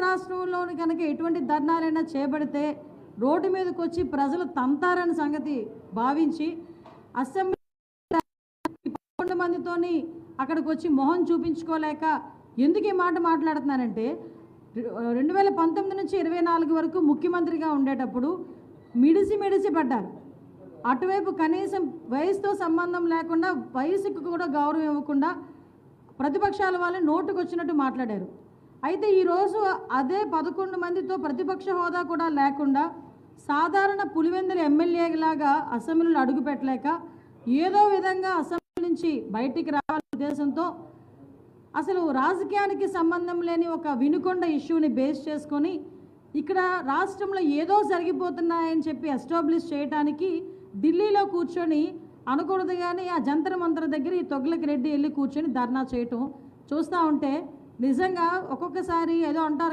రాష్ట్రంలోని కనుక ఎటువంటి ధర్నాలైనా చేపడితే రోడ్డు మీదకి వచ్చి ప్రజలు తంతారని సంగతి భావించి అసెంబ్లీ 11 మందితోని అక్కడికి వచ్చి మొహం చూపించుకోలేక ఎందుకు ఈ మాట మాట్లాడుతున్నానంటే 2019 నుంచి 24 వరకు ముఖ్యమంత్రిగా ఉండేటప్పుడు మిడిసి పడ్డారు. అటువైపు కనీసం వయసుతో సంబంధం లేకుండా వయసుకు కూడా గౌరవం ఇవ్వకుండా ప్రతిపక్షాల వాళ్ళు నోటుకొచ్చినట్టు మాట్లాడారు. అయితే ఈరోజు అదే 11 మందితో ప్రతిపక్ష హోదా కూడా లేకుండా సాధారణ పులివెందుల ఎమ్మెల్యేలాగా అసెంబ్లీలో అడుగు పెట్టలేక ఏదో విధంగా అసెంబ్లీ నుంచి బయటికి రావాలనే ఉద్దేశంతో అసలు రాజకీయానికి సంబంధం లేని ఒక వినుకొండ ఇష్యూని బేస్ చేసుకొని ఇక్కడ రాష్ట్రంలో ఏదో జరిగిపోతున్నాయని చెప్పి ఎస్టాబ్లిష్ చేయడానికి ఢిల్లీలో కూర్చొని అనకూడదు కానీ ఆ జంతర్ మంతర్ దగ్గర ఈ తొగ్లకి రెడ్డి వెళ్ళి కూర్చొని ధర్నా చేయటం చూస్తూ ఉంటే నిజంగా ఒక్కొక్కసారి ఏదో అంటారు